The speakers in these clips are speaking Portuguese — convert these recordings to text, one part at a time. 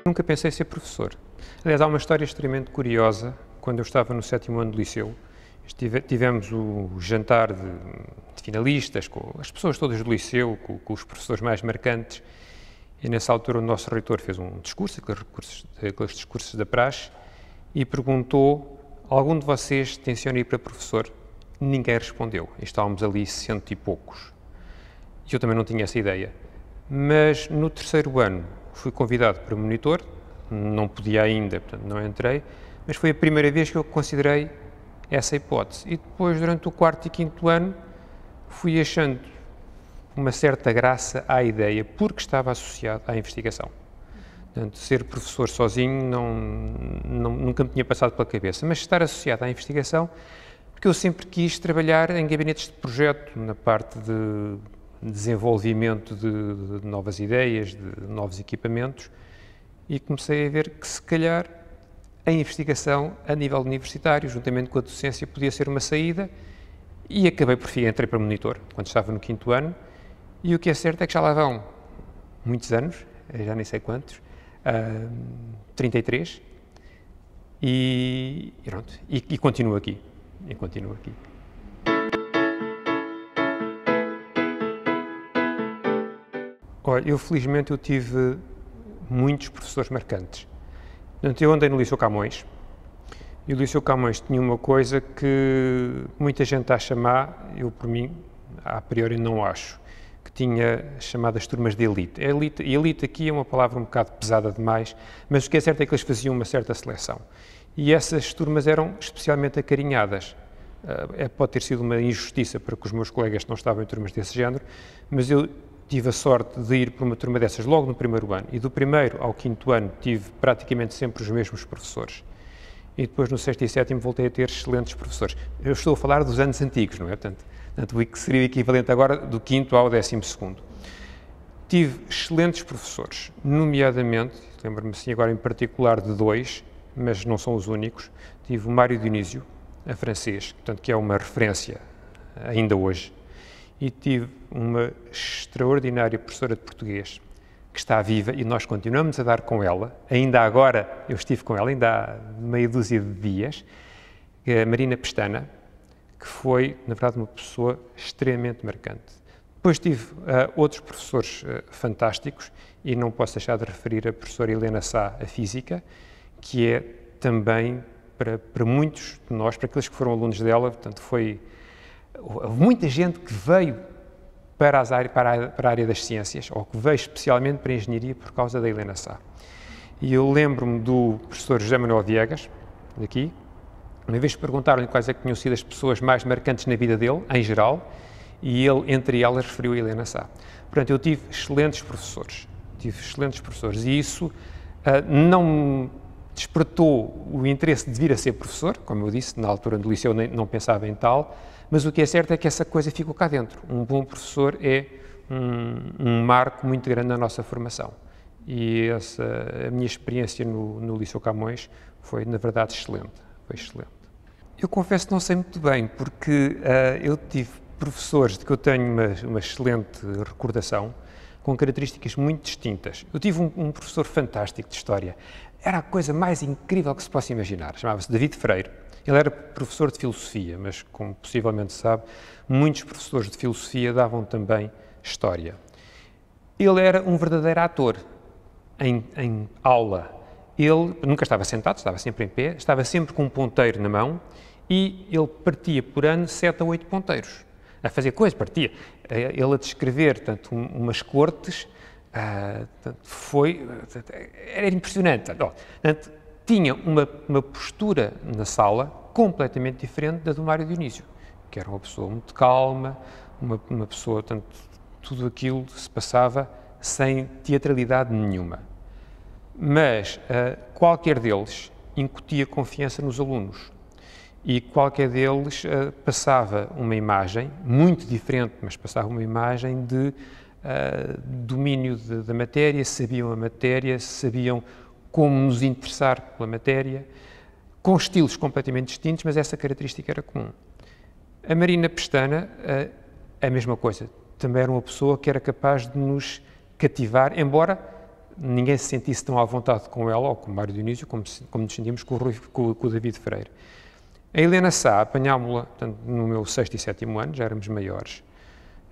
Nunca pensei ser professor. Aliás, há uma história extremamente curiosa. Quando eu estava no 7º ano do liceu, tivemos o jantar de finalistas, com as pessoas todas do liceu, com os professores mais marcantes, e nessa altura o nosso reitor fez um discurso, aqueles discursos da praxe, e perguntou: algum de vocês tenciona ir para professor? Ninguém respondeu. E estávamos ali 100 e poucos. E eu também não tinha essa ideia. Mas no 3º ano fui convidado para monitor, não podia ainda, portanto não entrei, mas foi a primeira vez que eu considerei essa hipótese. E depois, durante o 4º e 5º ano, fui achando uma certa graça à ideia, porque estava associado à investigação. Portanto, ser professor sozinho nunca me tinha passado pela cabeça, mas estar associado à investigação, porque eu sempre quis trabalhar em gabinetes de projeto, na parte de desenvolvimento de novas ideias, de novos equipamentos, e comecei a ver que, se calhar, a investigação a nível universitário, juntamente com a docência, podia ser uma saída, e acabei por fim, entrei para monitor, quando estava no 5º ano, e o que é certo é que já lá vão muitos anos, já nem sei quantos, 33, e pronto, e continuo aqui, Olha, eu felizmente tive muitos professores marcantes. Portanto, eu andei no Liceu Camões, e o Liceu Camões tinha uma coisa que muita gente acha má, eu por mim, a priori não acho, que tinha chamadas turmas de elite. E elite aqui é uma palavra um bocado pesada demais, mas o que é certo é que eles faziam uma certa seleção. E essas turmas eram especialmente acarinhadas. Pode ter sido uma injustiça para com os meus colegas que não estavam em turmas desse género, mas eu tive a sorte de ir para uma turma dessas logo no 1º ano, e do 1º ao 5º ano tive praticamente sempre os mesmos professores. E depois no 6º e 7º voltei a ter excelentes professores. Eu estou a falar dos anos antigos, não é? Portanto, o que seria o equivalente agora do 5º ao 12º. Tive excelentes professores, nomeadamente, lembro-me assim agora em particular de 2, mas não são os únicos. Tive o Mário Dionísio, a francês, portanto, que é uma referência ainda hoje. E tive uma extraordinária professora de português, que está viva, e nós continuamos a dar com ela. Ainda agora eu estive com ela, ainda há meia dúzia de dias, a Marina Pestana, que foi, na verdade, uma pessoa extremamente marcante. Depois tive outros professores fantásticos, e não posso deixar de referir a professora Helena Sá, a Física, que é também, para muitos de nós, para aqueles que foram alunos dela, portanto, houve muita gente que veio para a área das ciências, ou que veio especialmente para a engenharia por causa da Helena Sá. E eu lembro-me do professor José Manuel Viegas, daqui, uma vez perguntaram-lhe quais é que tinham sido as pessoas mais marcantes na vida dele, em geral, e ele, entre elas, referiu a Helena Sá. Portanto, eu tive excelentes professores, e isso não me despertou o interesse de vir a ser professor, como eu disse, na altura do liceu não pensava em tal, mas o que é certo é que essa coisa ficou cá dentro. Um bom professor é um marco muito grande na nossa formação. E a minha experiência no Liceu Camões foi, na verdade, excelente. Foi excelente. Eu confesso que não sei muito bem, porque eu tive professores de que eu tenho uma excelente recordação, com características muito distintas. Eu tive um professor fantástico de História. Era a coisa mais incrível que se possa imaginar. Chamava-se David Freire. Ele era professor de Filosofia, mas, como possivelmente sabe, muitos professores de Filosofia davam também História. Ele era um verdadeiro ator em aula. Ele nunca estava sentado, estava sempre em pé, estava sempre com um ponteiro na mão, e ele partia por ano 7 a 8 ponteiros. A fazer coisas, partia. Ele a descrever, tanto umas cortes, era impressionante. Portanto, tinha uma postura na sala completamente diferente da do Mário Dionísio, que era uma pessoa muito calma, uma pessoa, tanto, tudo aquilo se passava sem teatralidade nenhuma. Mas qualquer deles incutia confiança nos alunos, e qualquer deles passava uma imagem muito diferente, mas passava uma imagem de domínio da matéria, sabiam a matéria, sabiam como nos interessar pela matéria, com estilos completamente distintos, mas essa característica era comum. A Marina Pestana, a mesma coisa, também era uma pessoa que era capaz de nos cativar, embora ninguém se sentisse tão à vontade com ela, ou com o Mário Dionísio, como nos sentimos com o David Freire. A Helena Sá, apanhámo-la no meu 6º e 7º ano, já éramos maiores,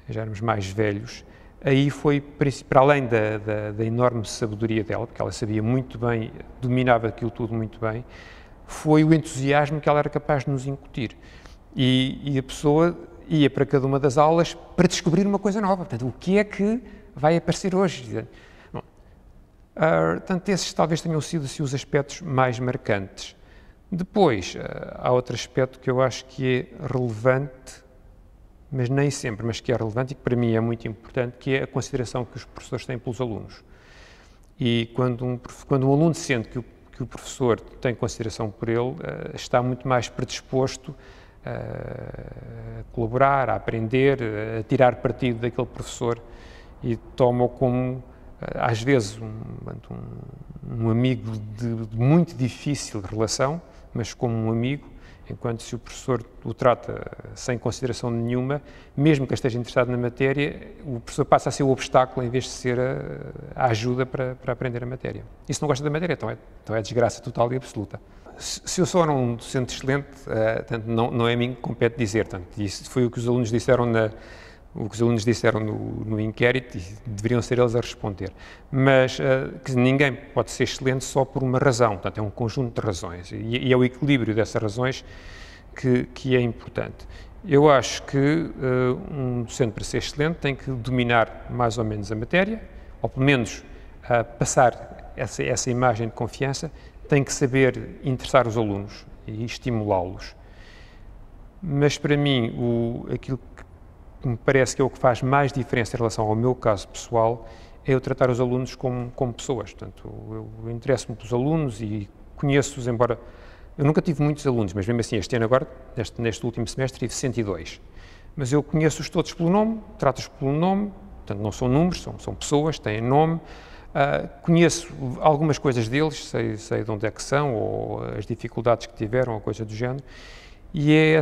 já éramos mais velhos. Aí foi, para além da enorme sabedoria dela, porque ela sabia muito bem, dominava aquilo tudo muito bem, foi o entusiasmo que ela era capaz de nos incutir. E a pessoa ia para cada uma das aulas para descobrir uma coisa nova. Portanto, o que é que vai aparecer hoje? Bom, portanto, esses talvez tenham sido assim, os aspectos mais marcantes. Depois, há outro aspecto que eu acho que é relevante, mas nem sempre, mas que é relevante e que para mim é muito importante, que é a consideração que os professores têm pelos alunos. E quando um aluno sente que o professor tem consideração por ele, está muito mais predisposto a colaborar, a aprender, a tirar partido daquele professor e toma-o como, às vezes, um amigo de muito difícil relação, mas como um amigo, enquanto se o professor o trata sem consideração nenhuma, mesmo que esteja interessado na matéria, o professor passa a ser o obstáculo em vez de ser a ajuda para aprender a matéria. E se não gosta da matéria, então é desgraça total e absoluta. Se eu sou um docente excelente, não é a mim que compete dizer. Isso foi o que os alunos disseram no inquérito e deveriam ser eles a responder. Mas que ninguém pode ser excelente só por uma razão, portanto, é um conjunto de razões e é o equilíbrio dessas razões que é importante. Eu acho que um docente, para ser excelente, tem que dominar mais ou menos a matéria, ou pelo menos passar essa imagem de confiança, tem que saber interessar os alunos e estimulá-los. Mas, para mim, aquilo que me parece que é o que faz mais diferença em relação ao meu caso pessoal é eu tratar os alunos como pessoas. Portanto, eu interesso-me pelos alunos e conheço-os, embora eu nunca tive muitos alunos, mas mesmo assim este ano agora, neste último semestre, tive 102. Mas eu conheço-os todos pelo nome, trato-os pelo nome, portanto não são números, são pessoas, têm nome, conheço algumas coisas deles, sei de onde é que são, ou as dificuldades que tiveram, ou coisa do género. E é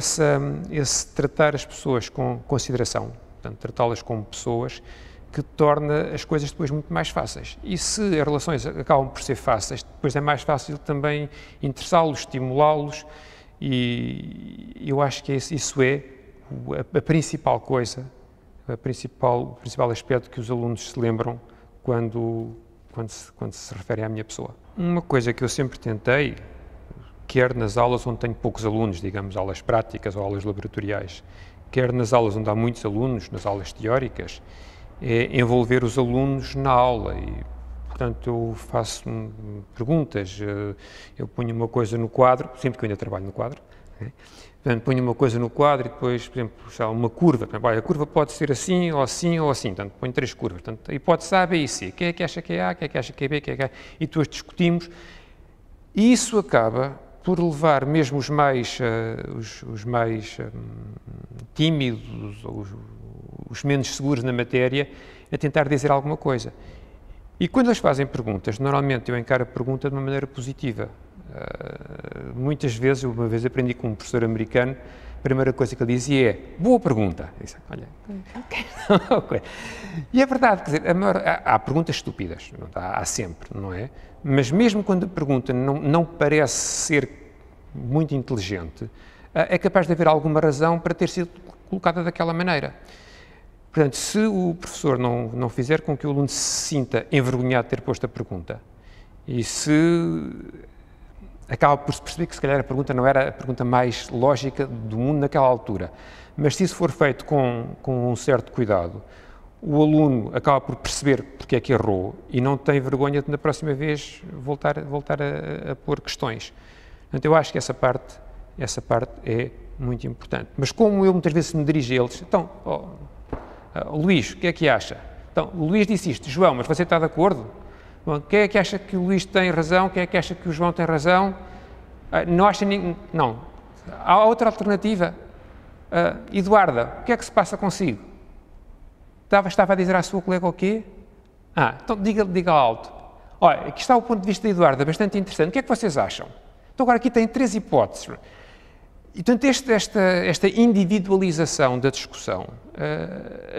esse tratar as pessoas com consideração, portanto, tratá-las como pessoas, que torna as coisas depois muito mais fáceis. E se as relações acabam por ser fáceis, depois é mais fácil também interessá-los, estimulá-los, e eu acho que isso é a principal coisa, o principal aspecto que os alunos se lembram quando se referem à minha pessoa. Uma coisa que eu sempre tentei, quer nas aulas onde tenho poucos alunos, digamos, aulas práticas ou aulas laboratoriais, quer nas aulas onde há muitos alunos, nas aulas teóricas, é envolver os alunos na aula e, portanto, eu faço perguntas, eu ponho uma coisa no quadro, sempre que eu ainda trabalho no quadro, portanto, ponho uma coisa no quadro e depois, por exemplo, uma curva, a curva pode ser assim ou assim ou assim, portanto, ponho 3 curvas, portanto, a hipótese A, B e C, quem é que acha que é A, quem é que acha que é B, quem é que é A, e depois discutimos, e isso acaba por levar mesmo os mais tímidos, ou os menos seguros na matéria, a tentar dizer alguma coisa. E quando eles fazem perguntas, normalmente eu encaro a pergunta de uma maneira positiva. Muitas vezes, uma vez aprendi com um professor americano, a primeira coisa que ele dizia é: boa pergunta. Eu disse, olha, e é verdade, quer dizer, há perguntas estúpidas, há sempre, não é? Mas mesmo quando a pergunta não parece ser muito inteligente, é capaz de haver alguma razão para ter sido colocada daquela maneira. Portanto, se o professor não fizer com que o aluno se sinta envergonhado de ter posto a pergunta, e se acaba por se perceber que se calhar a pergunta não era a pergunta mais lógica do mundo naquela altura, mas se isso for feito com um certo cuidado, o aluno acaba por perceber porque é que errou e não tem vergonha de na próxima vez voltar a pôr questões. Portanto, eu acho que essa parte é muito importante. Mas como eu muitas vezes me dirijo a eles, então, Luís, o que é que acha? Então, o Luís disse isto, João, mas você está de acordo? Bom, quem é que acha que o Luís tem razão? Quem é que acha que o João tem razão? Não acha ninguém? Não. Há outra alternativa. Eduarda, o que é que se passa consigo? Estava a dizer à sua colega o quê? Então diga alto. Olha, aqui está o ponto de vista da Eduarda, bastante interessante. O que é que vocês acham? Então agora aqui tem 3 hipóteses. E, portanto, esta individualização da discussão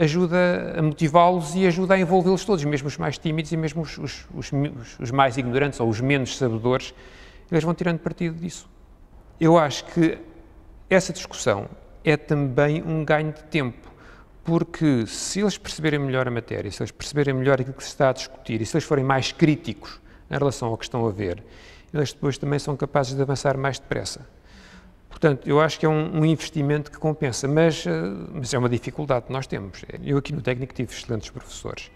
ajuda a motivá-los e ajuda a envolvê-los todos, mesmo os mais tímidos e mesmo os mais ignorantes ou os menos sabedores, eles vão tirando partido disso. Eu acho que essa discussão é também um ganho de tempo, porque se eles perceberem melhor a matéria, se eles perceberem melhor aquilo que se está a discutir e se eles forem mais críticos em relação ao que estão a ver, eles depois também são capazes de avançar mais depressa. Portanto, eu acho que é um investimento que compensa, mas é uma dificuldade que nós temos. Eu aqui no técnico tive excelentes professores,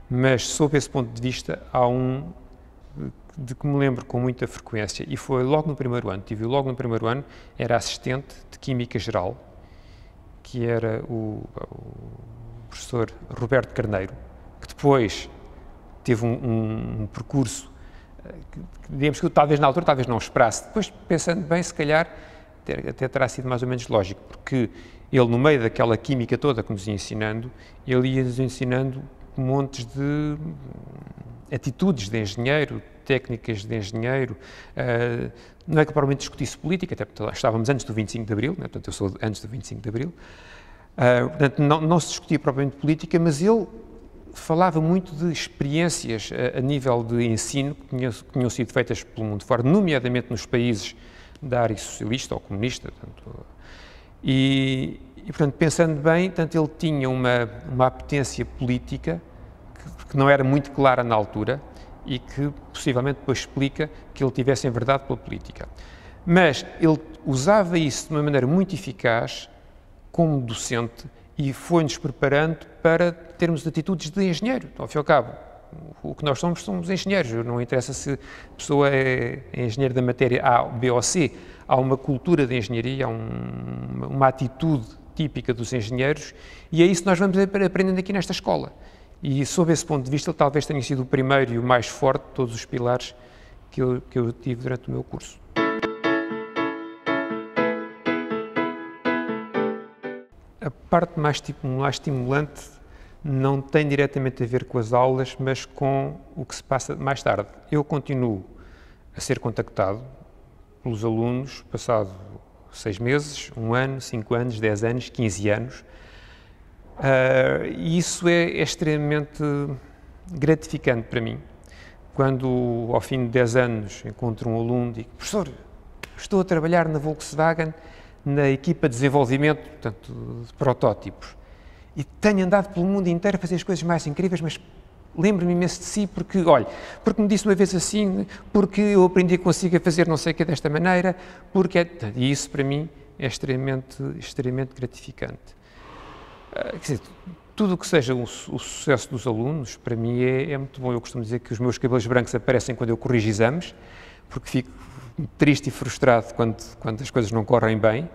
mas sob esse ponto de vista há um de que me lembro com muita frequência, e foi logo no primeiro ano, era assistente de Química Geral, que era o professor Roberto Carneiro, que depois teve um percurso, digamos que talvez na altura, talvez não esperasse, depois pensando bem, se calhar até terá sido mais ou menos lógico, porque ele no meio daquela química toda que nos ia ensinando, ele ia-nos ensinando montes de atitudes de engenheiro, técnicas de engenheiro, não é que provavelmente discutisse política, até porque estávamos antes do 25 de Abril, né? Portanto eu sou antes do 25 de Abril, portanto não se discutia propriamente política, mas ele falava muito de experiências a nível de ensino que tinham sido feitas pelo mundo fora, nomeadamente nos países da área socialista ou comunista, portanto, e portanto, pensando bem, portanto, ele tinha uma apetência política que não era muito clara na altura e que possivelmente depois explica que ele tivesse em verdade pela política. Mas ele usava isso de uma maneira muito eficaz como docente e foi-nos preparando para termos atitudes de engenheiro. Então, ao fim e ao cabo, o que nós somos engenheiros, não interessa se a pessoa é engenheiro da matéria A, B ou C, há uma cultura de engenharia, há uma atitude típica dos engenheiros e é isso que nós vamos aprendendo aqui nesta escola. E, sob esse ponto de vista, ele talvez tenha sido o primeiro e o mais forte de todos os pilares que eu tive durante o meu curso. A parte mais estimulante não tem diretamente a ver com as aulas, mas com o que se passa mais tarde. Eu continuo a ser contactado pelos alunos, passado 6 meses, 1 ano, 5 anos, 10 anos, 15 anos, e isso é extremamente gratificante para mim. Quando, ao fim de 10 anos, encontro um aluno e digo: professor, estou a trabalhar na Volkswagen, na equipa de desenvolvimento, portanto, de protótipos, e tenho andado pelo mundo inteiro a fazer as coisas mais incríveis, mas lembro-me imenso de si porque, olha, porque me disse uma vez assim, porque eu aprendi que consigo fazer não sei o que desta maneira, e isso para mim é extremamente gratificante. Quer dizer, tudo o que seja o sucesso dos alunos, para mim é muito bom. Eu costumo dizer que os meus cabelos brancos aparecem quando eu corrijo exames, porque fico triste e frustrado quando as coisas não correm bem,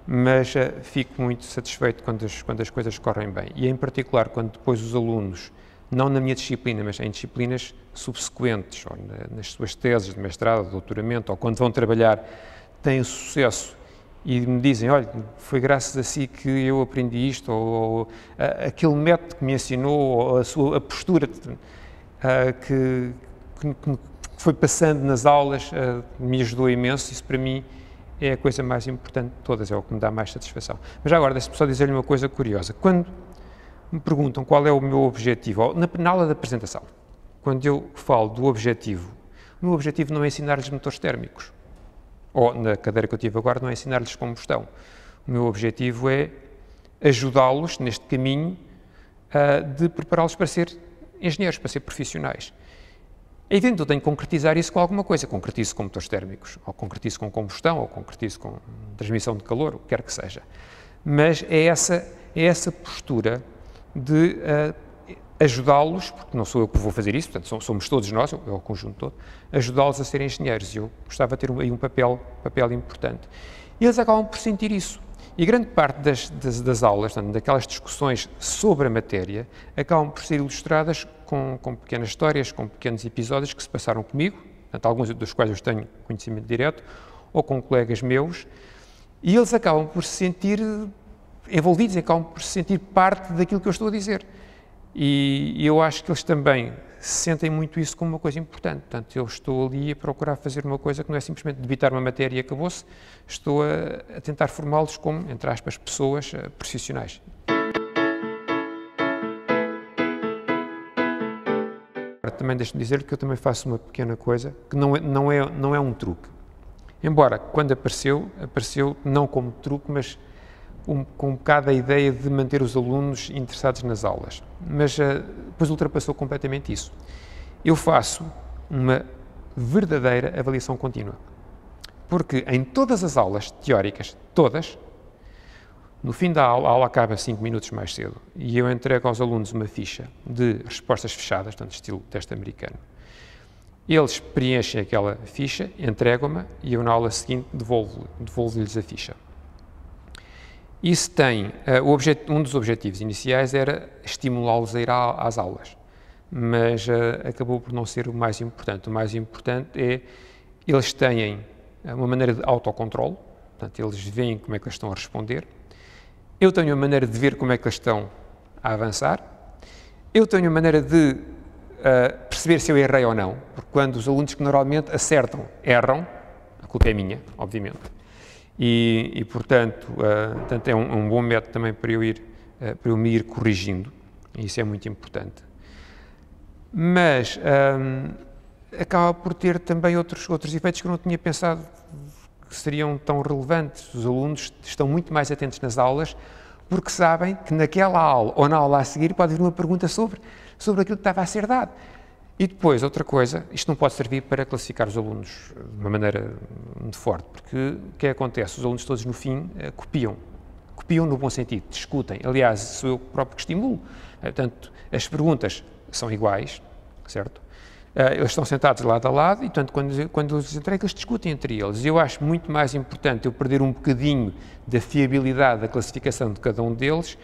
mas fico muito satisfeito quando as coisas correm bem. E em particular quando depois os alunos, não na minha disciplina, mas em disciplinas subsequentes, ou nas suas teses de mestrado, de doutoramento, ou quando vão trabalhar, têm sucesso e me dizem: olha, foi graças a si que eu aprendi isto, ou aquele método que me ensinou, ou a postura que foi passando nas aulas, me ajudou imenso. Isso para mim é a coisa mais importante de todas, é o que me dá mais satisfação. Mas já agora, deixe-me só dizer-lhe uma coisa curiosa. Quando me perguntam qual é o meu objetivo, na aula da apresentação, quando eu falo do objetivo, o meu objetivo não é ensinar-lhes motores térmicos, ou na cadeira que eu tive agora, não é ensinar-lhes combustão. O meu objetivo é ajudá-los neste caminho de prepará-los para ser engenheiros, para ser profissionais. É evidente que eu tenho que concretizar isso com alguma coisa, concretizo com motores térmicos, ou concretizo com combustão, ou concretizo com transmissão de calor, o que quer que seja. Mas é essa postura de ajudá-los, porque não sou eu que vou fazer isso, portanto somos todos nós, é o conjunto todo, ajudá-los a serem engenheiros, e eu gostava de ter aí um papel importante. E eles acabam por sentir isso. E grande parte das aulas, portanto, daquelas discussões sobre a matéria, acabam por ser ilustradas com pequenas histórias, com pequenos episódios que se passaram comigo, portanto, alguns dos quais eu tenho conhecimento direto, ou com colegas meus, e eles acabam por se sentir envolvidos, acabam por se sentir parte daquilo que eu estou a dizer. E eu acho que eles também sentem muito isso como uma coisa importante. Portanto, eu estou ali a procurar fazer uma coisa que não é simplesmente debitar uma matéria e acabou-se, estou a tentar formá-los como, entre aspas, pessoas profissionais. Também deixo-me dizer que eu também faço uma pequena coisa, que não é um truque. Embora, quando apareceu não como truque, mas com um bocado a ideia de manter os alunos interessados nas aulas. Mas depois ultrapassou completamente isso. Eu faço uma verdadeira avaliação contínua. Porque em todas as aulas teóricas, todas, no fim da aula, a aula acaba 5 minutos mais cedo, e eu entrego aos alunos uma ficha de respostas fechadas, portanto, estilo teste americano. Eles preenchem aquela ficha, entregam-me, e eu na aula seguinte devolvo-lhes a ficha. Isso tem, um dos objetivos iniciais era estimulá-los a ir às aulas, mas acabou por não ser o mais importante. O mais importante é, eles têm uma maneira de autocontrole, portanto, eles veem como é que eles estão a responder. Eu tenho a maneira de ver como é que eles estão a avançar. Eu tenho a maneira de perceber se eu errei ou não, porque quando os alunos que normalmente acertam, erram, a culpa é minha, obviamente. E portanto, é um bom método também para eu me ir corrigindo, e isso é muito importante. Mas acaba por ter também outros efeitos que eu não tinha pensado que seriam tão relevantes. Os alunos estão muito mais atentos nas aulas porque sabem que naquela aula ou na aula a seguir pode vir uma pergunta sobre aquilo que estava a ser dado. E depois, outra coisa, isto não pode servir para classificar os alunos de uma maneira muito forte, porque o que acontece? Os alunos todos no fim copiam no bom sentido, discutem. Aliás, sou eu próprio que estimulo. Portanto, as perguntas são iguais, certo? Eles estão sentados lado a lado e, portanto, quando eles entregam, eles discutem entre eles. E eu acho muito mais importante eu perder um bocadinho da fiabilidade da classificação de cada um deles,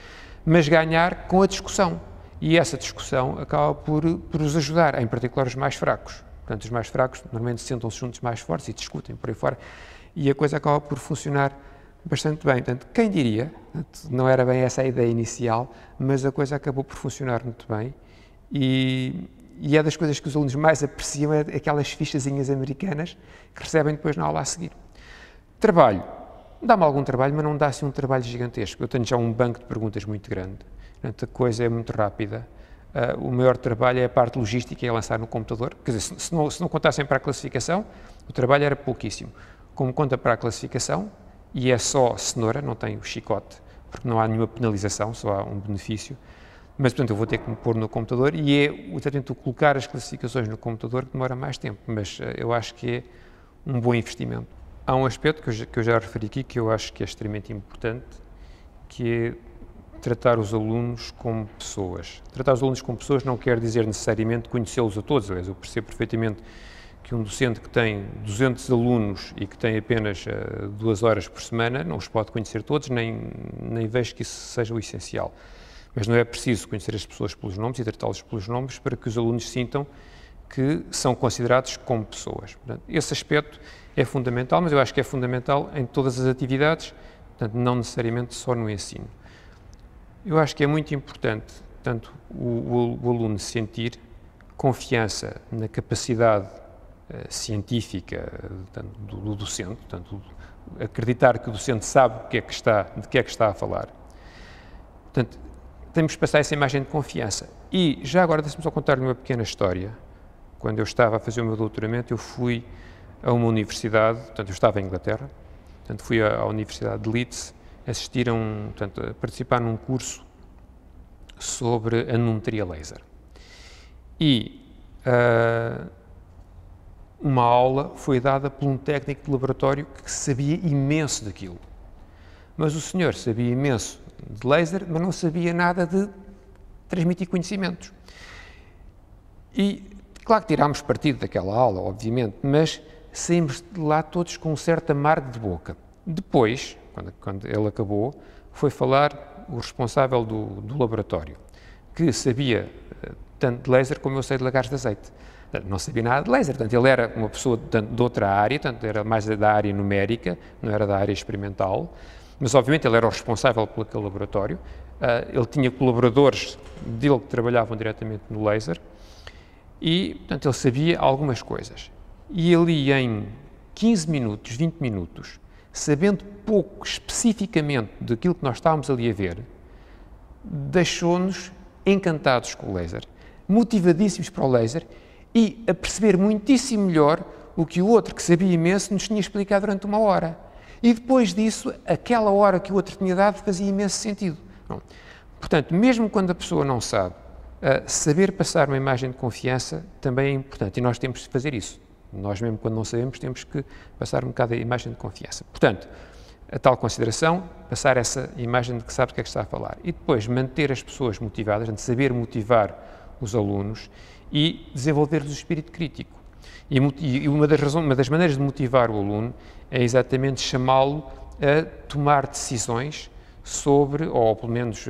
mas ganhar com a discussão. E essa discussão acaba por os ajudar, em particular os mais fracos. Portanto, os mais fracos normalmente sentam-se juntos mais fortes e discutem por aí fora, e a coisa acaba por funcionar bastante bem. Portanto, quem diria, não era bem essa a ideia inicial, mas a coisa acabou por funcionar muito bem, e é das coisas que os alunos mais apreciam, é aquelas fichazinhas americanas que recebem depois na aula a seguir. Trabalho. Dá-me algum trabalho, mas não dá assim um trabalho gigantesco. Eu tenho já um banco de perguntas muito grande. Portanto, a coisa é muito rápida. O maior trabalho é a parte logística, é lançar no computador. Quer dizer, se não contassem para a classificação, o trabalho era pouquíssimo. Como conta para a classificação, e é só cenoura, não tem o chicote, porque não há nenhuma penalização, só há um benefício. Mas, portanto, eu vou ter que me pôr no computador, e é o colocar as classificações no computador que demora mais tempo, mas eu acho que é um bom investimento. Há um aspecto que eu já referi aqui, que eu acho que é extremamente importante, que é tratar os alunos como pessoas. Tratar os alunos como pessoas não quer dizer necessariamente conhecê-los a todos. Aliás, eu percebo perfeitamente que um docente que tem 200 alunos e que tem apenas 2 horas por semana não os pode conhecer todos, nem vejo que isso seja o essencial. Mas não é preciso conhecer as pessoas pelos nomes e tratá-los pelos nomes para que os alunos sintam que são considerados como pessoas. Portanto, esse aspecto é fundamental, mas eu acho que é fundamental em todas as atividades, portanto, não necessariamente só no ensino. Eu acho que é muito importante, tanto o aluno sentir confiança na capacidade científica do docente, portanto, acreditar que o docente sabe de que é que está a falar. Portanto, temos que passar essa imagem de confiança. E, já agora, deixe-me só contar-lhe uma pequena história. Quando eu estava a fazer o meu doutoramento, eu fui a uma universidade, portanto, eu estava em Inglaterra, portanto, fui à Universidade de Leeds, a participar num curso sobre anometria laser. E uma aula foi dada por um técnico de laboratório que sabia imenso daquilo. Mas o senhor sabia imenso de laser, mas não sabia nada de transmitir conhecimentos. E, claro que tirámos partido daquela aula, obviamente, mas saímos de lá todos com um certo amargo de boca. Depois, quando ele acabou, foi falar o responsável do laboratório, que sabia tanto de laser como eu sei de lagares de azeite. Não sabia nada de laser, portanto, ele era uma pessoa de outra área, portanto, era mais da área numérica, não era da área experimental, mas obviamente ele era o responsável por aquele laboratório, ele tinha colaboradores dele que trabalhavam diretamente no laser, E, portanto, ele sabia algumas coisas. E ali em 15 minutos, 20 minutos, sabendo pouco especificamente daquilo que nós estávamos ali a ver, deixou-nos encantados com o laser, motivadíssimos para o laser e a perceber muitíssimo melhor o que o outro, que sabia imenso, nos tinha explicado durante uma hora. E depois disso, aquela hora que o outro tinha dado fazia imenso sentido. Não. Portanto, mesmo quando a pessoa não sabe, saber passar uma imagem de confiança também é importante e nós temos de fazer isso. Nós mesmo quando não sabemos temos que passar um bocado a imagem de confiança. Portanto, a tal consideração, passar essa imagem de que sabe o que é que está a falar. E depois manter as pessoas motivadas, de saber motivar os alunos e desenvolver-lhes o espírito crítico. E uma das maneiras de motivar o aluno é exatamente chamá-lo a tomar decisões sobre, ou pelo menos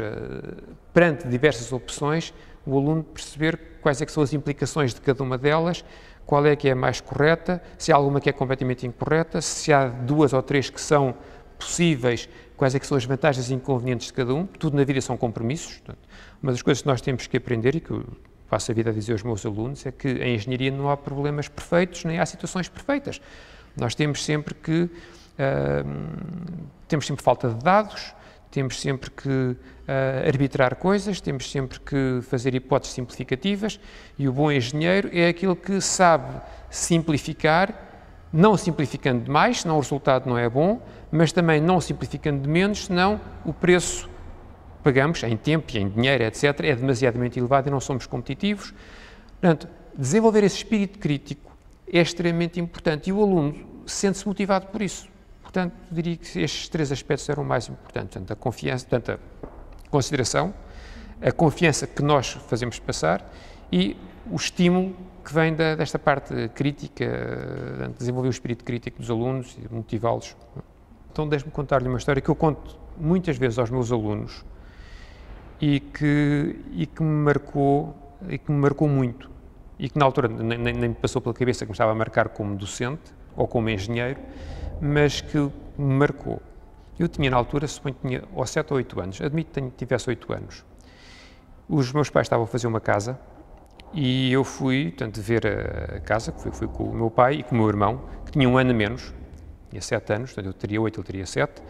perante diversas opções, o aluno perceber quais é que são as implicações de cada uma delas, qual é que é a mais correta, se há alguma que é completamente incorreta, se há duas ou três que são possíveis, quais é que são as vantagens e inconvenientes de cada um. Tudo na vida são compromissos. Portanto, uma das coisas que nós temos que aprender e que eu passo a vida a dizer aos meus alunos é que em engenharia não há problemas perfeitos, nem há situações perfeitas. Nós temos sempre falta de dados, temos sempre que arbitrar coisas, temos sempre que fazer hipóteses simplificativas e o bom engenheiro é aquele que sabe simplificar, não simplificando demais, senão o resultado não é bom, mas também não simplificando de menos, senão o preço que pagamos em tempo e em dinheiro, etc., é demasiadamente elevado e não somos competitivos. Portanto, desenvolver esse espírito crítico é extremamente importante e o aluno sente-se motivado por isso. Portanto, diria que estes três aspectos eram mais importantes, tanto a confiança, tanto a consideração, a confiança que nós fazemos passar e o estímulo que vem desta parte crítica, de desenvolver o espírito crítico dos alunos e motivá-los. Então, deixe-me contar-lhe uma história que eu conto muitas vezes aos meus alunos e que me marcou muito e que na altura nem me passou pela cabeça que me estava a marcar como docente ou como engenheiro, mas que me marcou. Eu tinha na altura, suponho que tinha ou 7 ou 8 anos, admito que tivesse 8 anos. Os meus pais estavam a fazer uma casa e eu fui, portanto, ver a casa, fui com o meu pai e com o meu irmão, que tinha um ano a menos, tinha 7 anos, portanto eu teria 8, ele teria 7,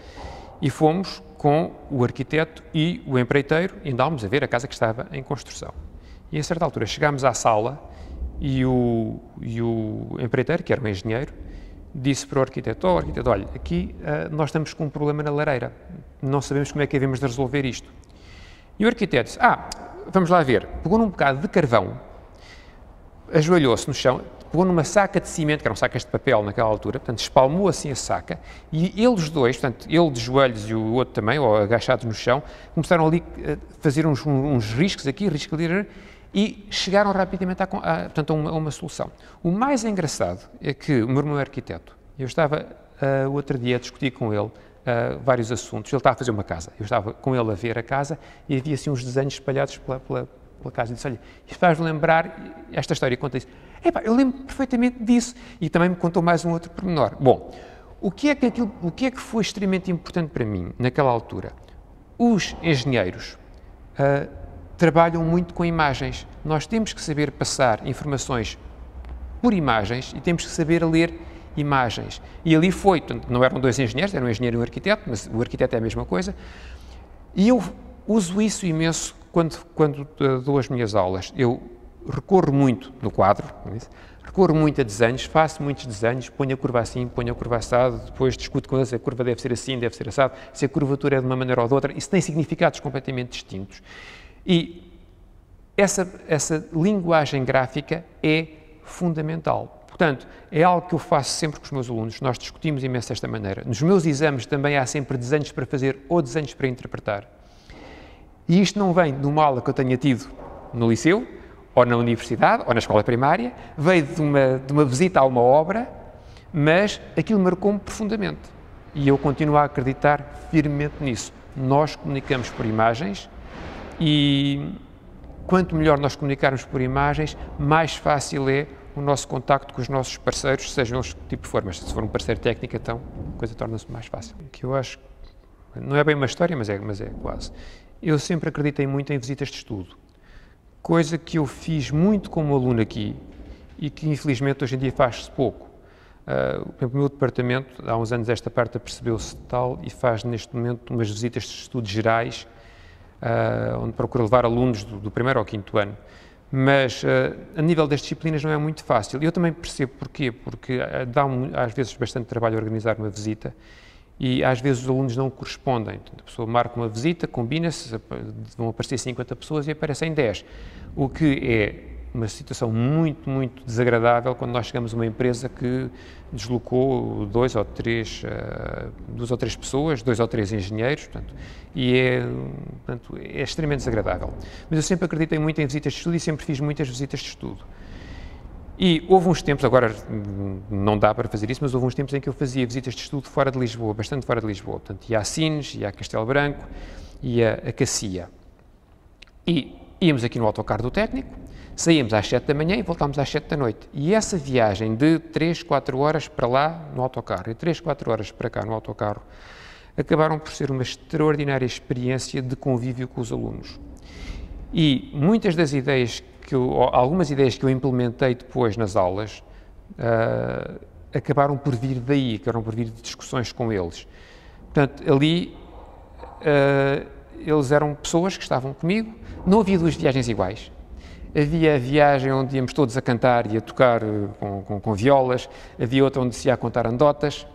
e fomos com o arquiteto e o empreiteiro e andámos a ver a casa que estava em construção. E a certa altura chegámos à sala e o empreiteiro, que era um engenheiro, disse para o arquiteto, olha, aqui nós estamos com um problema na lareira, não sabemos como é que devemos de resolver isto. E o arquiteto disse, vamos lá ver, pegou num bocado de carvão, ajoelhou-se no chão, pegou numa saca de cimento, que eram sacas de papel naquela altura, portanto, espalmou assim a saca, e eles dois, portanto, ele de joelhos e o outro também, ou agachados no chão, começaram ali a fazer uns riscos aqui, riscos ali, e chegaram rapidamente portanto, a uma solução. O mais engraçado é que o meu irmão é arquiteto. Eu estava outro dia a discutir com ele vários assuntos. Ele estava a fazer uma casa. Eu estava com ele a ver a casa e havia assim uns desenhos espalhados pela casa. E disse, olha, isto faz-me lembrar esta história. E conta isso. Eu lembro perfeitamente disso. E também me contou mais um outro pormenor. Bom, o que é que foi extremamente importante para mim naquela altura? Os engenheiros trabalham muito com imagens. Nós temos que saber passar informações por imagens e temos que saber ler imagens. E ali foi, não eram dois engenheiros, era um engenheiro e um arquiteto, mas o arquiteto é a mesma coisa. E eu uso isso imenso quando dou as minhas aulas. Eu recorro muito no quadro, recorro muito a desenhos, faço muitos desenhos, ponho a curva assim, ponho a curva assado, depois discuto com eles, a curva deve ser assim, deve ser assado, se a curvatura é de uma maneira ou de outra. Isso tem significados completamente distintos. E essa linguagem gráfica é fundamental. Portanto, é algo que eu faço sempre com os meus alunos, nós discutimos imenso desta maneira. Nos meus exames também há sempre desenhos para fazer ou desenhos para interpretar. E isto não vem de uma aula que eu tenha tido no liceu, ou na universidade, ou na escola primária, veio de uma visita a uma obra, mas aquilo marcou-me profundamente. E eu continuo a acreditar firmemente nisso. Nós comunicamos por imagens e quanto melhor nós comunicarmos por imagens, mais fácil é o nosso contacto com os nossos parceiros, sejam eles que tipo for, mas se for um parceiro técnico, então a coisa torna-se mais fácil. Que eu acho, não é bem uma história, mas é quase. Eu sempre acreditei muito em visitas de estudo. coisa que eu fiz muito como aluno aqui e que infelizmente hoje em dia faz-se pouco. O meu departamento, há uns anos esta parte apercebeu-se de tal e faz neste momento umas visitas de estudos gerais, onde procura levar alunos do primeiro ao quinto ano. Mas a nível das disciplinas não é muito fácil. Eu também percebo porquê, porque dá às vezes bastante trabalho organizar uma visita e às vezes os alunos não correspondem. Portanto, a pessoa marca uma visita, combina-se, vão aparecer 50 pessoas e aparecem 10, o que é uma situação muito, muito desagradável quando nós chegamos a uma empresa que deslocou duas ou três pessoas, 2 ou 3 engenheiros, portanto, é extremamente desagradável. Mas eu sempre acreditei muito em visitas de estudo e sempre fiz muitas visitas de estudo. E houve uns tempos, agora não dá para fazer isso, mas houve uns tempos em que eu fazia visitas de estudo fora de Lisboa, bastante fora de Lisboa. Portanto, ia a Sines, ia a Castelo Branco, ia a Cacia. E íamos aqui no autocarro do técnico, saíamos às 7 da manhã e voltámos às 7 da noite. E essa viagem de 3, 4 horas para lá no autocarro e 3, 4 horas para cá no autocarro acabaram por ser uma extraordinária experiência de convívio com os alunos. E muitas das ideias algumas ideias que eu implementei depois nas aulas acabaram por vir daí, acabaram por vir de discussões com eles. Portanto, ali eles eram pessoas que estavam comigo, não havia 2 viagens iguais. Havia a viagem onde íamos todos a cantar e a tocar com violas, havia outra onde se ia a contar anedotas,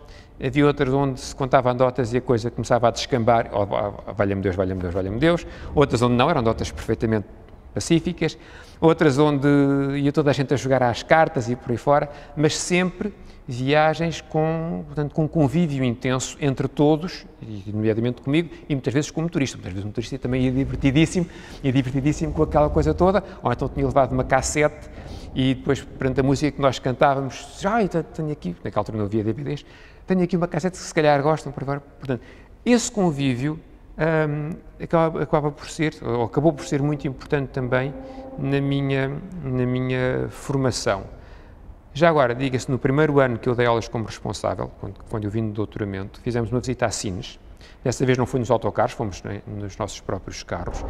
havia outra onde se contava anedotas e a coisa começava a descambar, valha-me Deus, valha-me Deus, valha-me Deus, outras onde não, eram anedotas perfeitamente pacíficas, outras onde ia toda a gente a jogar às cartas e por aí fora, mas sempre viagens portanto, com convívio intenso entre todos, e nomeadamente comigo, e muitas vezes com o motorista. Muitas vezes o motorista também ia divertidíssimo com aquela coisa toda, ou então tinha levado uma cassete e depois, perante a música que nós cantávamos, tenho aqui, naquela altura não havia DVDs, tenho aqui uma cassete que se calhar gostam, por aí fora. Portanto, esse convívio acabou por ser muito importante também na minha formação. Já agora, diga-se, no primeiro ano que eu dei aulas como responsável, quando eu vim do doutoramento, fizemos uma visita a Sines. Dessa vez não foi nos autocarros, fomos nos nossos próprios carros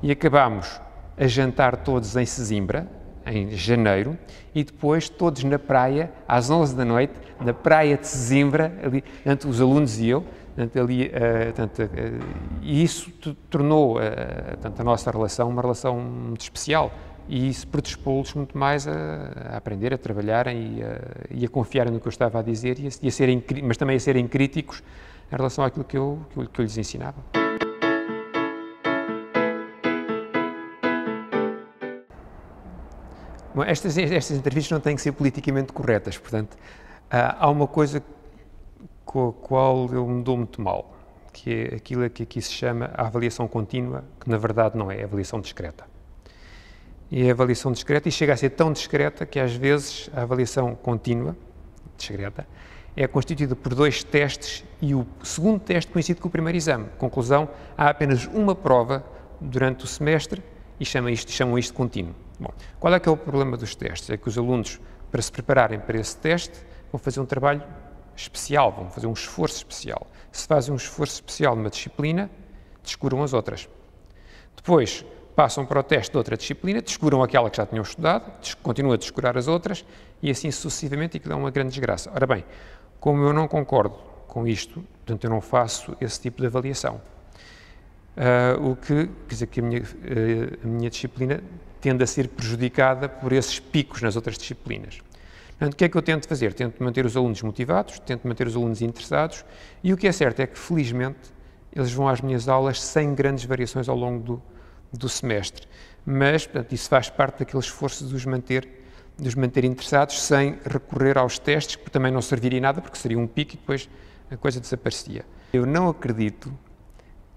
e acabámos a jantar todos em Sesimbra, em janeiro, e depois todos na praia, às 11 da noite, na praia de Sesimbra, ali, entre os alunos e eu, e isso tornou a nossa relação uma relação muito especial e isso predispô-los muito mais a aprender, a trabalharem e a confiarem no que eu estava a dizer mas também a serem críticos em relação àquilo que eu lhes ensinava. Bom, estas entrevistas não têm que ser politicamente corretas, portanto, há uma coisa com a qual eu me dou muito mal, que é aquilo que aqui se chama a avaliação contínua, que na verdade não é, a avaliação discreta. E a avaliação discreta, e chega a ser tão discreta que às vezes a avaliação contínua, discreta, é constituída por 2 testes e o segundo teste coincide com o primeiro exame. Conclusão, há apenas uma prova durante o semestre e chamam isto de contínuo. Bom, qual é que é o problema dos testes? É que os alunos, para se prepararem para esse teste, vão fazer um trabalho especial, vão fazer um esforço especial. Se fazem um esforço especial numa disciplina, descuram as outras. Depois, passam para o teste de outra disciplina, descuram aquela que já tinham estudado, continuam a descurar as outras e assim sucessivamente, e que dá uma grande desgraça. Ora bem, como eu não concordo com isto, portanto eu não faço esse tipo de avaliação. O que quer dizer que a minha disciplina tende a ser prejudicada por esses picos nas outras disciplinas. Portanto, o que é que eu tento fazer? Tento manter os alunos motivados, tento manter os alunos interessados e o que é certo é que, felizmente, eles vão às minhas aulas sem grandes variações ao longo do semestre. Mas, portanto, isso faz parte daquele esforço de os manter interessados sem recorrer aos testes, que também não serviria nada, porque seria um pico e depois a coisa desaparecia. Eu não acredito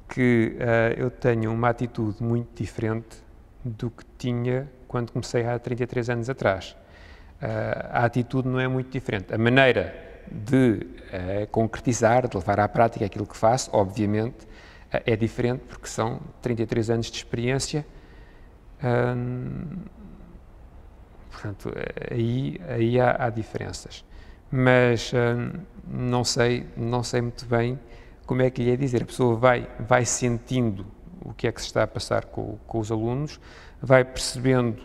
que eu tenha uma atitude muito diferente do que tinha quando comecei há 33 anos atrás. A atitude não é muito diferente. A maneira de concretizar, de levar à prática aquilo que faço, obviamente, é diferente porque são 33 anos de experiência. Portanto, aí há diferenças. Mas não sei muito bem como é que lhe é dizer. A pessoa vai sentindo o que é que se está a passar com os alunos, vai percebendo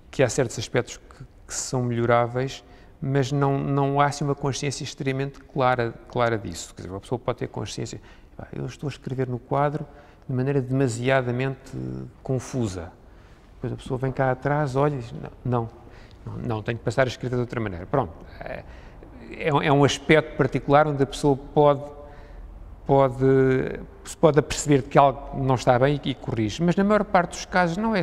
que há certos aspectos que são melhoráveis, mas não há assim uma consciência extremamente clara disso. Quer dizer, a pessoa pode ter consciência, eu estou a escrever no quadro de maneira demasiadamente confusa. Depois a pessoa vem cá atrás, olha e diz, não, tenho que passar a escrever de outra maneira. Pronto, é um aspecto particular onde a pessoa se pode aperceber de que algo não está bem e corrige, mas na maior parte dos casos não é,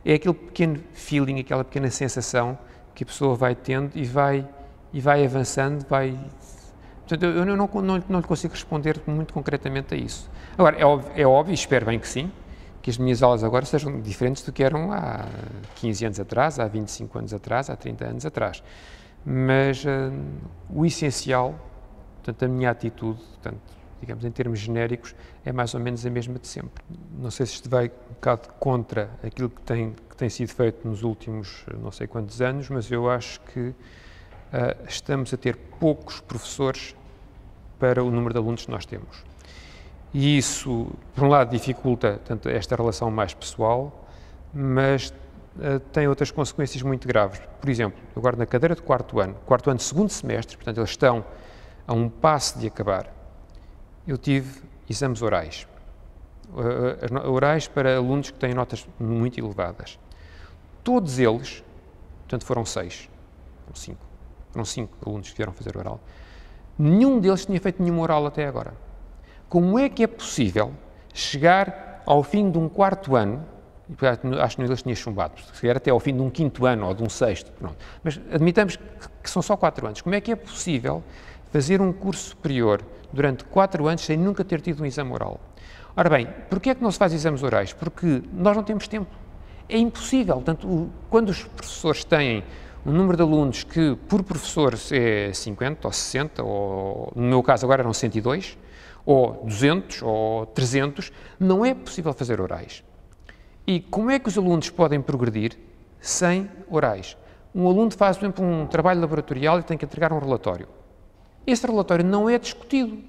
é aquele pequeno feeling, aquela pequena sensação que a pessoa vai tendo e vai avançando, Portanto, eu não lhe consigo responder muito concretamente a isso. Agora, é óbvio, e espero bem que sim, que as minhas aulas agora sejam diferentes do que eram há 15 anos atrás, há 25 anos atrás, há 30 anos atrás. Mas o essencial, portanto, a minha atitude, portanto, digamos em termos genéricos, é mais ou menos a mesma de sempre. Não sei se isto vai um bocado contra aquilo que tem sido feito nos últimos não sei quantos anos, mas eu acho que estamos a ter poucos professores para o número de alunos que nós temos. E isso, por um lado, dificulta tanto esta relação mais pessoal, mas tem outras consequências muito graves. Por exemplo, agora na cadeira de quarto ano, segundo semestre, portanto, eles estão a um passo de acabar, eu tive exames orais. Orais para alunos que têm notas muito elevadas. Todos eles, portanto, foram 6, ou 5, foram 5 alunos que vieram fazer oral. Nenhum deles tinha feito nenhuma oral até agora. Como é que é possível chegar ao fim de um quarto ano, acho que eles tinham chumbado, se calhar até ao fim de um quinto ano ou de um sexto, pronto. Mas admitamos que são só 4 anos. Como é que é possível fazer um curso superior durante 4 anos sem nunca ter tido um exame oral? Ora bem, porquê é que não se faz exames orais? Porque nós não temos tempo. É impossível. Portanto, quando os professores têm um número de alunos que, por professor, é 50 ou 60, ou no meu caso agora eram 102, ou 200, ou 300, não é possível fazer orais. E como é que os alunos podem progredir sem orais? Um aluno faz, por exemplo, um trabalho laboratorial e tem que entregar um relatório. Esse relatório não é discutido.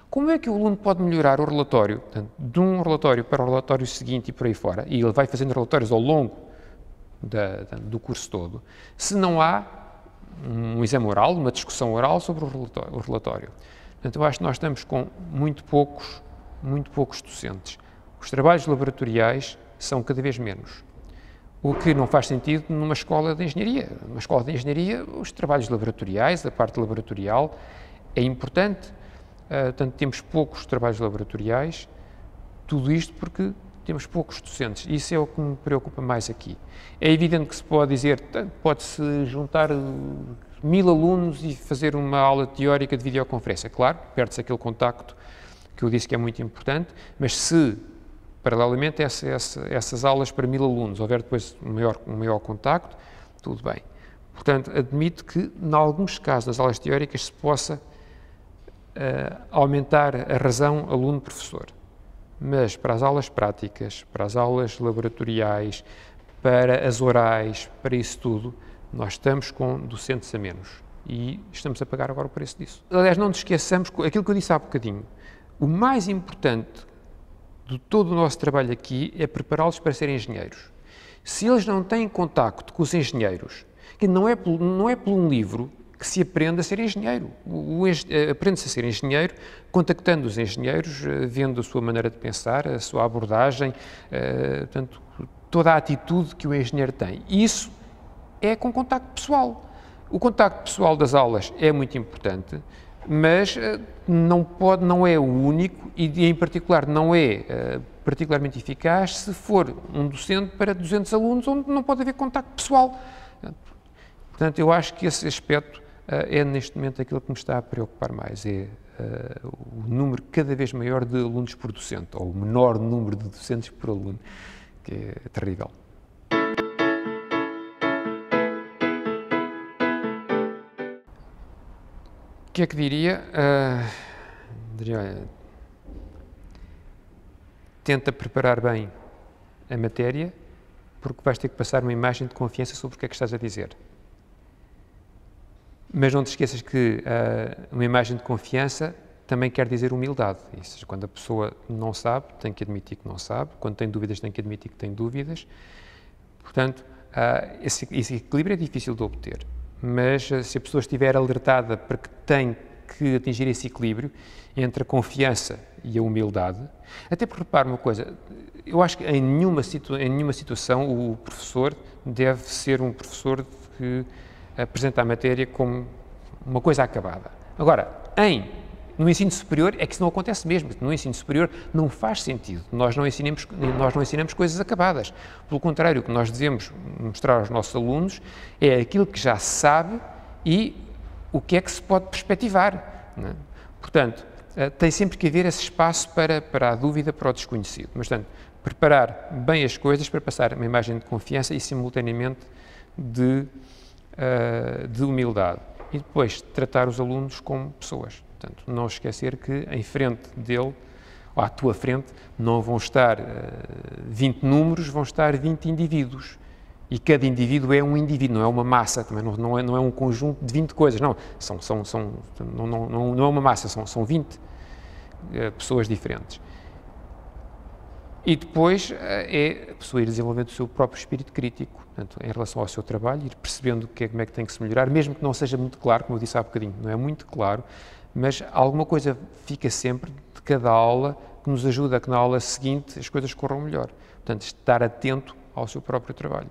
Como é que o aluno pode melhorar o relatório, portanto, de um relatório para o relatório seguinte e por aí fora, e ele vai fazendo relatórios ao longo do curso todo, se não há um exame oral, uma discussão oral sobre o relatório? Portanto, eu acho que nós estamos com muito poucos docentes. Os trabalhos laboratoriais são cada vez menos, o que não faz sentido numa escola de engenharia. Numa escola de engenharia, os trabalhos laboratoriais, a parte laboratorial, é importante. Portanto, temos poucos trabalhos laboratoriais, tudo isto porque temos poucos docentes. Isso é o que me preocupa mais aqui. É evidente que se pode dizer, pode-se juntar 1000 alunos e fazer uma aula teórica de videoconferência. Claro, perde-se aquele contacto que eu disse que é muito importante, mas se, paralelamente a essas aulas para 1000 alunos, houver depois um maior contacto, tudo bem. Portanto, admito que, em alguns casos, nas aulas teóricas, se possa aumentar a razão aluno-professor. Mas para as aulas práticas, para as aulas laboratoriais, para as orais, para isso tudo, nós estamos com docentes a menos e estamos a pagar agora o preço disso. Aliás, não nos esqueçamos, aquilo que eu disse há bocadinho, o mais importante de todo o nosso trabalho aqui é prepará-los para serem engenheiros. Se eles não têm contacto com os engenheiros, que não é por um livro que se aprende a ser engenheiro. Aprende-se a ser engenheiro contactando os engenheiros, vendo a sua maneira de pensar, a sua abordagem, portanto, toda a atitude que o engenheiro tem. Isso é com contacto pessoal. O contacto pessoal das aulas é muito importante, mas não é o único e, em particular, não é particularmente eficaz se for um docente para 200 alunos onde não pode haver contacto pessoal. Portanto, eu acho que esse aspecto é, neste momento, aquilo que me está a preocupar mais, é o número cada vez maior de alunos por docente, ou o menor número de docentes por aluno, que é terrível. O que é que diria? Diria, olha, tenta preparar bem a matéria, porque vais ter que passar uma imagem de confiança sobre o que é que estás a dizer. Mas não te esqueças que uma imagem de confiança também quer dizer humildade. Ou seja, quando a pessoa não sabe, tem que admitir que não sabe. Quando tem dúvidas, tem que admitir que tem dúvidas. Portanto, esse equilíbrio é difícil de obter. Mas se a pessoa estiver alertada para que tem que atingir esse equilíbrio entre a confiança e a humildade, até porque, repare uma coisa, eu acho que em nenhuma situação o professor deve ser um professor que apresenta a matéria como uma coisa acabada. Agora, no ensino superior é que isso não acontece mesmo. No ensino superior não faz sentido. Nós não ensinamos coisas acabadas. Pelo contrário, o que nós devemos mostrar aos nossos alunos é aquilo que já se sabe e o que é que se pode perspectivar, não é? Portanto, tem sempre que haver esse espaço para a dúvida, para o desconhecido. Mas, portanto, preparar bem as coisas para passar uma imagem de confiança e, simultaneamente, de humildade. E depois, tratar os alunos como pessoas. Portanto, não esquecer que em frente dele, ou à tua frente, não vão estar 20 números, vão estar 20 indivíduos. E cada indivíduo é um indivíduo, não é uma massa, também não é um conjunto de 20 coisas, não. Não é uma massa, são 20 pessoas diferentes. E depois é a pessoa ir desenvolvendo o seu próprio espírito crítico, portanto, em relação ao seu trabalho, ir percebendo como é que tem que se melhorar, mesmo que não seja muito claro, como eu disse há bocadinho, não é muito claro, mas alguma coisa fica sempre de cada aula que nos ajuda a que na aula seguinte as coisas corram melhor. Portanto, estar atento ao seu próprio trabalho.